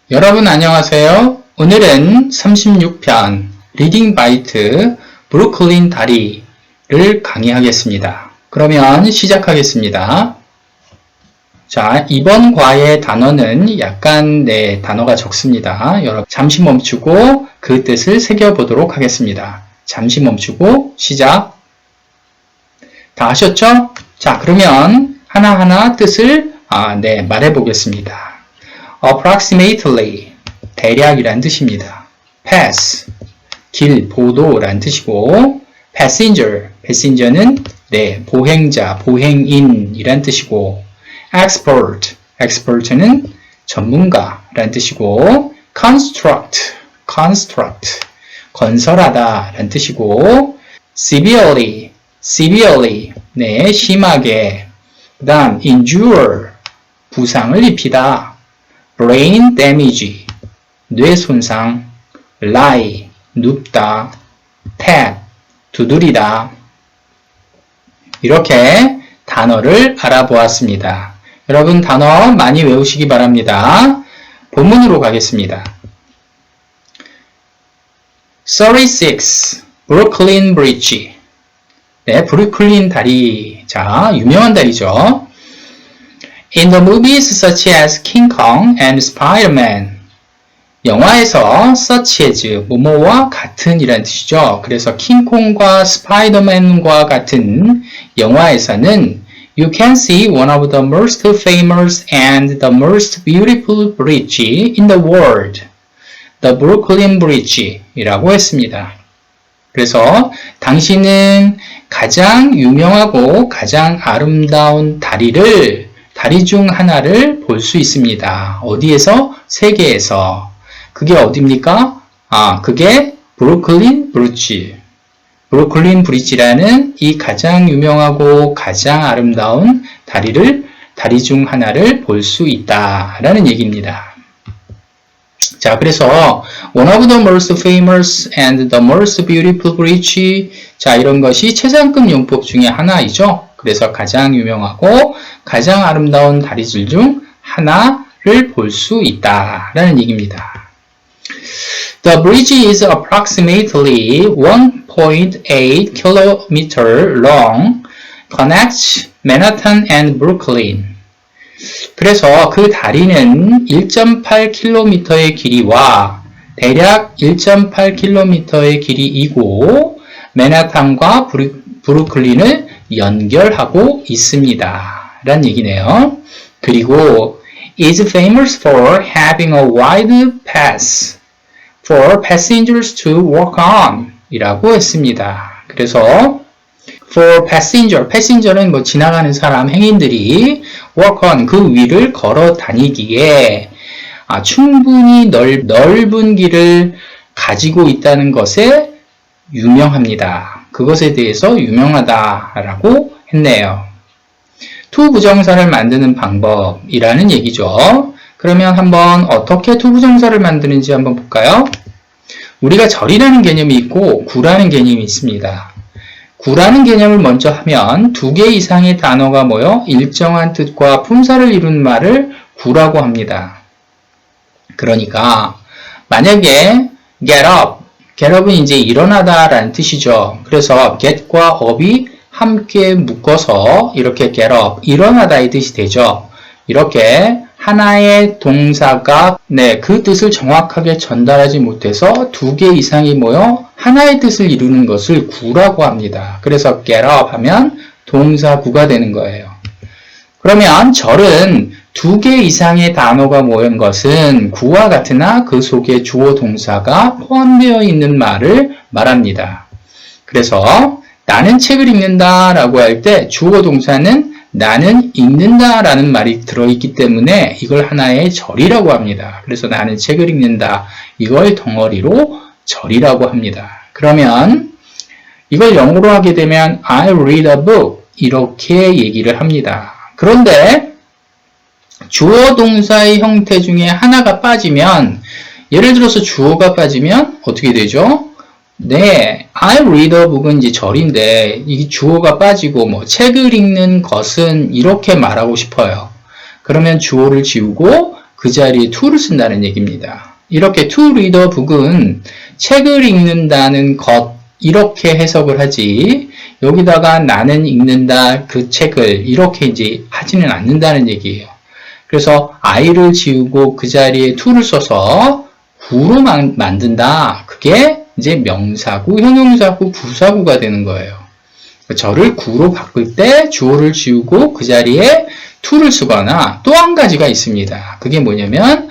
여러분 안녕하세요. 오늘은 36편 리딩 바이트 브루클린 다리를 강의하겠습니다. 그러면 시작하겠습니다. 자, 이번 과의 단어는 약간 단어가 적습니다. 여러분 잠시 멈추고 그 뜻을 새겨보도록 하겠습니다. 잠시 멈추고 시작. 다 하셨죠? 자, 그러면 하나하나 뜻을 말해보겠습니다. approximately, 대략이란 뜻입니다. pass, 길, 보도란 뜻이고, passenger는 보행자, 보행인이란 뜻이고, expert는 전문가란 뜻이고, construct, 건설하다란 뜻이고, severely, 심하게, 그 다음 injure, 부상을 입히다, brain damage, 뇌 손상, lie, 눕다, tap, 두드리다. 이렇게 단어를 알아보았습니다. 여러분 단어 많이 외우시기 바랍니다. 본문으로 가겠습니다. 36. 브루클린 브리지. 브루클린 다리. 자, 유명한 다리죠. In the movies such as King Kong and Spider-Man, 영화에서 such as, 뭐뭐와 같은 이란 뜻이죠. 그래서 킹콩과 스파이더맨과 같은 영화에서는 You can see one of the most famous and the most beautiful bridge in the world, the Brooklyn Bridge 이라고 했습니다. 그래서 당신은 가장 유명하고 가장 아름다운 다리 중 하나를 볼 수 있습니다. 어디에서? 세계에서. 그게 어디입니까? 그게 브루클린 브리지. 브루클린 브리지라는 이 가장 유명하고 가장 아름다운 다리 중 하나를 볼 수 있다라는 얘기입니다. 자, 그래서 one of the most famous and the most beautiful bridge. 자, 이런 것이 최상급 용법 중에 하나이죠. 그래서 가장 유명하고 가장 아름다운 다리들 중 하나를 볼 수 있다라는 얘기입니다. The bridge is approximately 1.8 km long, connects Manhattan and Brooklyn. 그래서 그 다리는 1.8km의 길이와 대략 1.8km의 길이이고 맨하탄과 브루클린을 연결하고 있습니다. 라는 얘기네요. 그리고 is famous for having a wide path for passengers to walk on 이라고 했습니다. 그래서 for passenger는 뭐 지나가는 사람, 행인들이 walk on, 그 위를 걸어 다니기에 충분히 넓은 길을 가지고 있다는 것에 유명합니다. 그것에 대해서 유명하다라고 했네요. to 부정사를 만드는 방법이라는 얘기죠. 그러면 한번 어떻게 to 부정사를 만드는지 한번 볼까요? 우리가 절이라는 개념이 있고 구라는 개념이 있습니다. 구라는 개념을 먼저 하면 두 개 이상의 단어가 모여 일정한 뜻과 품사를 이룬 말을 구라고 합니다. 그러니까 만약에 get up은 이제 일어나다 라는 뜻이죠. 그래서 get과 up이 함께 묶어서 이렇게 get up, 일어나다의 뜻이 되죠. 이렇게 하나의 동사가 그 뜻을 정확하게 전달하지 못해서 두 개 이상이 모여 하나의 뜻을 이루는 것을 구라고 합니다. 그래서 get up 하면 동사 구가 되는 거예요. 그러면 절은 두 개 이상의 단어가 모인 것은 구와 같으나 그 속에 주어 동사가 포함되어 있는 말을 말합니다. 그래서 나는 책을 읽는다 라고 할 때 주어 동사는 나는 읽는다 라는 말이 들어있기 때문에 이걸 하나의 절이라고 합니다. 그래서 나는 책을 읽는다. 이걸 덩어리로 절이라고 합니다. 그러면 이걸 영어로 하게 되면 I read a book 이렇게 얘기를 합니다. 그런데 주어 동사의 형태 중에 하나가 빠지면 예를 들어서 주어가 빠지면 어떻게 되죠? I read a book은 이제 절인데 이 주어가 빠지고 책을 읽는 것은 이렇게 말하고 싶어요. 그러면 주어를 지우고 그 자리에 to를 쓴다는 얘기입니다. 이렇게 to read a book은 책을 읽는다는 것 이렇게 해석을 하지 여기다가 나는 읽는다 그 책을 이렇게 이제 하지는 않는다는 얘기예요. 그래서 I를 지우고 그 자리에 to를 써서 구로 만든다. 그게 이제 명사구, 형용사구, 부사구가 되는 거예요. 저를 구로 바꿀 때 주어를 지우고 그 자리에 to를 쓰거나 또 한 가지가 있습니다. 그게 뭐냐면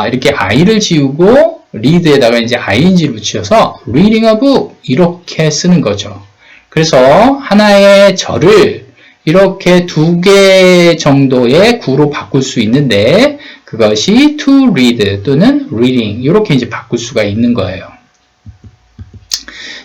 이렇게 I를 지우고 read에다가 이제 ing를 붙여서 reading a book 이렇게 쓰는 거죠. 그래서 하나의 절을 이렇게 2개 정도의 구로 바꿀 수 있는데 그것이 to read 또는 reading 이렇게 이제 바꿀 수가 있는 거예요.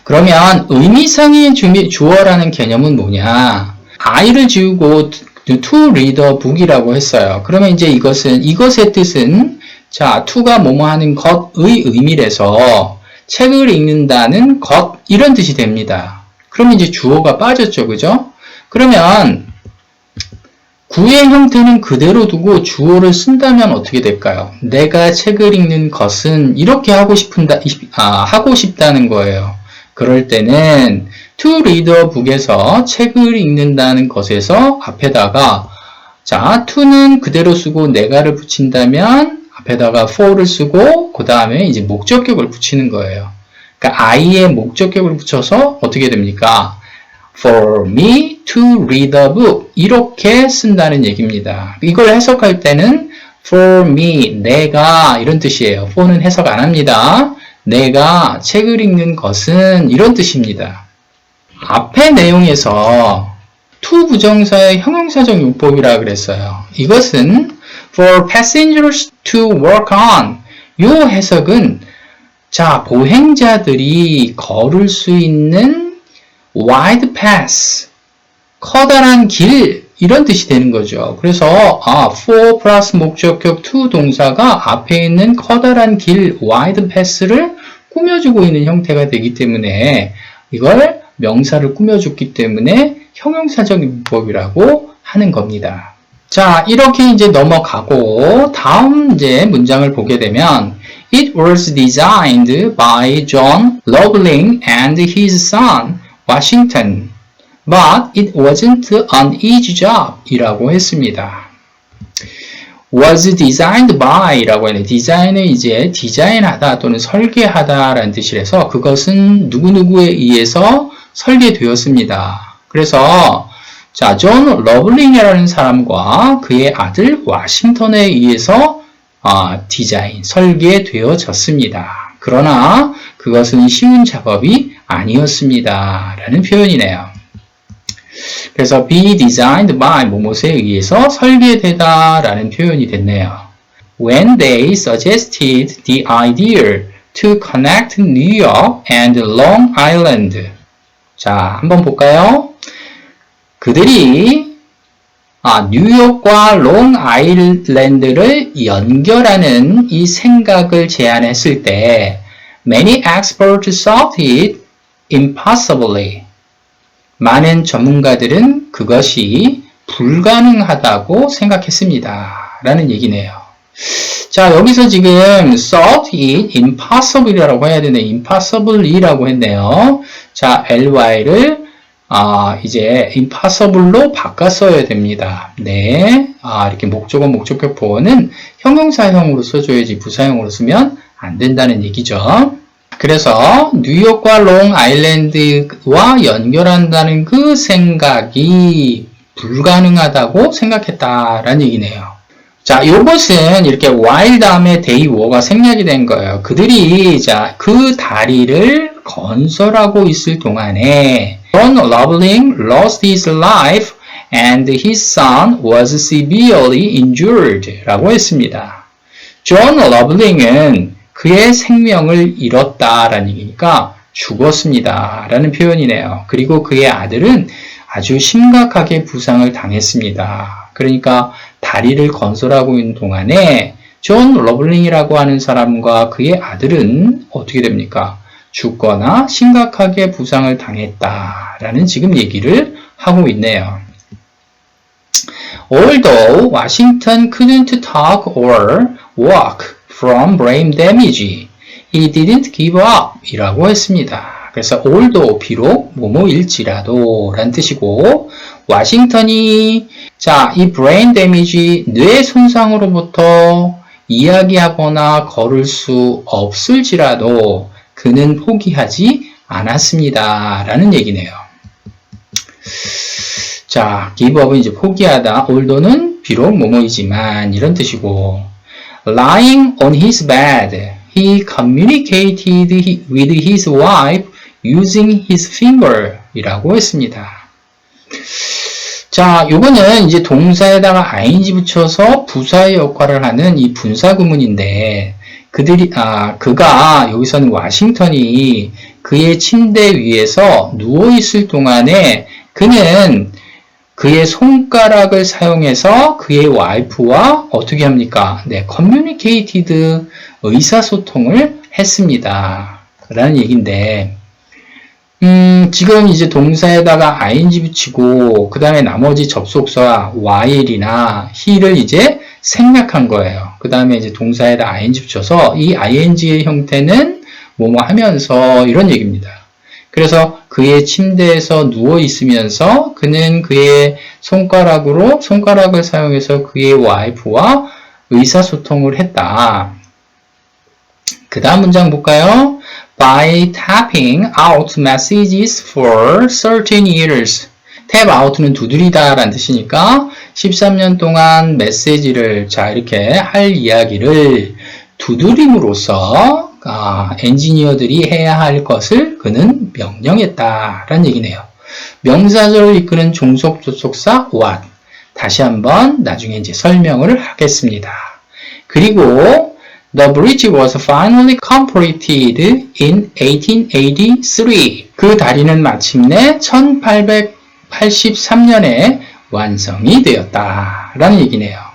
그러면 의미상의 주어라는 개념은 뭐냐? I를 지우고 to read a book이라고 했어요. 그러면 이제 이것의 뜻은 자, to가 뭐뭐 하는 것의 의미래서 책을 읽는다는 것 이런 뜻이 됩니다. 그러면 이제 주어가 빠졌죠. 그죠? 그러면 구의 형태는 그대로 두고 주어를 쓴다면 어떻게 될까요? 내가 책을 읽는 것은 이렇게 하고 싶다는 거예요. 그럴 때는 to read a book에서 책을 읽는다는 것에서 앞에다가 자, to는 그대로 쓰고 내가를 붙인다면 앞에다가 for를 쓰고 그 다음에 이제 목적격을 붙이는 거예요. 그러니까 I의 목적격을 붙여서 어떻게 됩니까? For me to read a book 이렇게 쓴다는 얘기입니다. 이걸 해석할 때는 for me 내가 이런 뜻이에요. for는 해석 안 합니다. 내가 책을 읽는 것은 이런 뜻입니다. 앞의 내용에서 to 부정사의 형용사적 용법이라 그랬어요. 이것은 for passengers to work on 이 해석은 자 보행자들이 걸을 수 있는 wide path 커다란 길 이런 뜻이 되는 거죠. 그래서 for 플러스 목적격 to 동사가 앞에 있는 커다란 길 wide path를 꾸며주고 있는 형태가 되기 때문에 이걸 명사를 꾸며줬기 때문에 형용사적 문법이라고 하는 겁니다. 자, 이렇게 이제 넘어가고 다음 이제 문장을 보게 되면 It was designed by John Roebling and his son Washington, but it wasn't an easy job 이라고 했습니다. was designed by 라고 하는 디자인은 이제 디자인하다 또는 설계하다 라는 뜻이라서 그것은 누구누구에 의해서 설계되었습니다. 그래서 자, 존 러블링이라는 사람과 그의 아들 와싱턴에 의해서 설계되어졌습니다. 그러나 그것은 쉬운 작업이 아니었습니다. 라는 표현이네요. 그래서 be designed by 무엇에 의해서 설계되다 라는 표현이 됐네요. When they suggested the idea to connect New York and Long Island. 자, 한번 볼까요? 그들이 뉴욕과 롱 아일랜드를 연결하는 이 생각을 제안했을 때 many experts thought it impossibly. 많은 전문가들은 그것이 불가능하다고 생각했습니다. 라는 얘기네요. 자, 여기서 지금 thought it impossible이라고 해야 되네. impossible이라고 했네요. 자, ly를 이제 impossible로 바꿨어야 됩니다. 네. 이렇게 목적어, 목적격 보어는 형용사형으로 써줘야지 부사형으로 쓰면 안 된다는 얘기죠. 그래서 뉴욕과 롱 아일랜드와 연결한다는 그 생각이 불가능하다고 생각했다라는 얘기네요. 자, 요것은 이렇게 while 다음에 they were가 생략이 된 거예요. 그들이 그 다리를 건설하고 있을 동안에 John Roebling lost his life and his son was severely injured 라고 했습니다. 존 러블링은 그의 생명을 잃었다라는 얘기니까 죽었습니다 라는 표현이네요. 그리고 그의 아들은 아주 심각하게 부상을 당했습니다. 그러니까 다리를 건설하고 있는 동안에 존 러블링이라고 하는 사람과 그의 아들은 어떻게 됩니까? 죽거나 심각하게 부상을 당했다라는 지금 얘기를 하고 있네요. Although Washington couldn't talk or walk from brain damage, he didn't give up 이라고 했습니다. 그래서 although 비록 뭐뭐일지라도 라는 뜻이고 워싱턴이 자, 이 brain damage 뇌 손상으로부터 이야기하거나 걸을 수 없을지라도 그는 포기하지 않았습니다. 라는 얘기네요. 자, give up은 이제 포기하다, although는 비록 뭐뭐이지만 이런 뜻이고 lying on his bed, he communicated with his wife using his finger 이라고 했습니다. 자, 요거는 이제 동사에다가 ing 붙여서 부사의 역할을 하는 이 분사 구문인데 그가 여기서는 워싱턴이 그의 침대 위에서 누워있을 동안에 그는 그의 손가락을 사용해서 그의 와이프와 어떻게 합니까? 네, communicated 의사소통을 했습니다. 라는 얘기인데 지금 이제 동사에다가 ing 붙이고 그 다음에 나머지 접속사 while이나 he를 이제 생략한 거예요. 그 다음에 이제 동사에다 ing 붙여서 이 ing의 형태는 뭐뭐 하면서 이런 얘기입니다. 그래서 그의 침대에서 누워 있으면서 그는 그의 손가락을 사용해서 그의 와이프와 의사소통을 했다. 그 다음 문장 볼까요? By tapping out messages for certain years. tap out는 두드리다 라는 뜻이니까 13년 동안 메시지를 자 이렇게 할 이야기를 두드림으로써 엔지니어들이 해야 할 것을 그는 명령했다 라는 얘기네요. 명사절을 이끄는 종속 접속사 what. 다시 한번 나중에 이제 설명을 하겠습니다. 그리고 The bridge was finally completed in 1883. 그 다리는 마침내 1883년에 완성이 되었다 라는 얘기네요.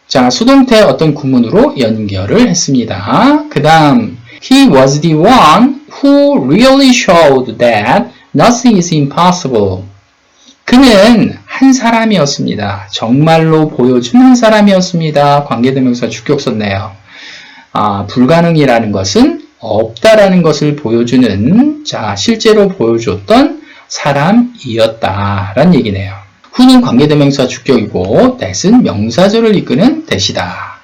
자, 수동태 어떤 구문으로 연결을 했습니다. 그 다음 He was the one who really showed that nothing is impossible. 그는 한 사람이었습니다. 정말로 보여준 한 사람이었습니다. 관계대명사 주격 썼네요. 불가능이라는 것은 없다라는 것을 보여주는 자 실제로 보여줬던 사람이었다라는 얘기네요. who는 관계대명사 주격이고 that은 명사절을 이끄는 that이다.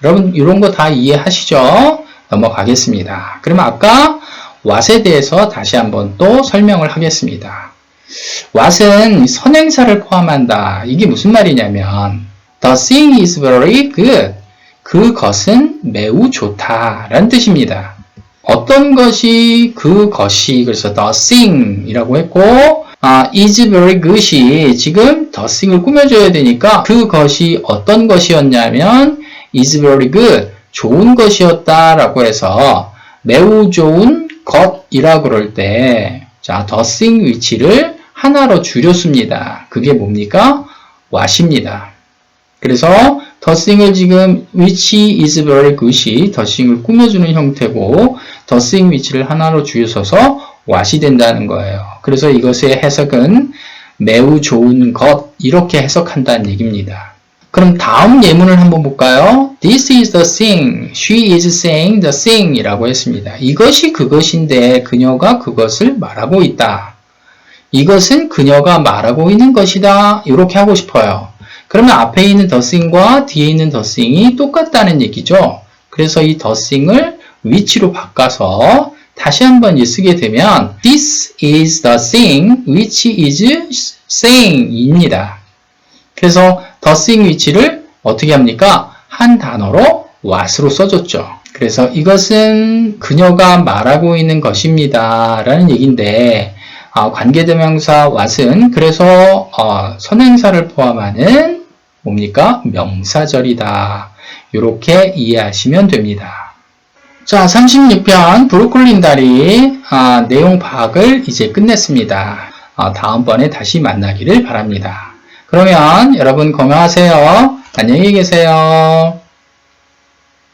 여러분 이런 거 다 이해하시죠? 넘어가겠습니다. 그러면 아까 what에 대해서 다시 한번 또 설명을 하겠습니다. what은 선행사를 포함한다. 이게 무슨 말이냐면 the thing is very good. 그것은 매우 좋다 라는 뜻입니다. 어떤 것이 그것이 그래서 the thing 이라고 했고 is very good이 지금 the thing을 꾸며줘야 되니까 그것이 어떤 것이었냐면 is very good 좋은 것이었다 라고 해서 매우 좋은 것이라 그럴 때 자, the thing 위치를 하나로 줄였습니다. 그게 뭡니까? what입니다. 그래서 the thing을 지금 which is very good이 the thing을 꾸며주는 형태고 the thing 위치를 하나로 줄여서서 what이 된다는 거예요. 그래서 이것의 해석은 매우 좋은 것 이렇게 해석한다는 얘기입니다. 그럼 다음 예문을 한번 볼까요? This is the thing. She is saying the thing 이라고 했습니다. 이것이 그것인데 그녀가 그것을 말하고 있다. 이것은 그녀가 말하고 있는 것이다. 이렇게 하고 싶어요. 그러면 앞에 있는 the thing과 뒤에 있는 the thing이 똑같다는 얘기죠. 그래서 이 the thing을 위치로 바꿔서 다시 한번 이제 쓰게 되면 This is the thing which is saying 입니다. 그래서 the thing 위치를 어떻게 합니까? 한 단어로 what으로 써줬죠. 그래서 이것은 그녀가 말하고 있는 것입니다. 라는 얘기인데 관계대명사 what은 그래서 선행사를 포함하는 뭡니까? 명사절이다. 이렇게 이해하시면 됩니다. 자, 36편 브루클린 다리 내용 파악을 이제 끝냈습니다. 다음번에 다시 만나기를 바랍니다. 그러면 여러분 건강하세요. 안녕히 계세요.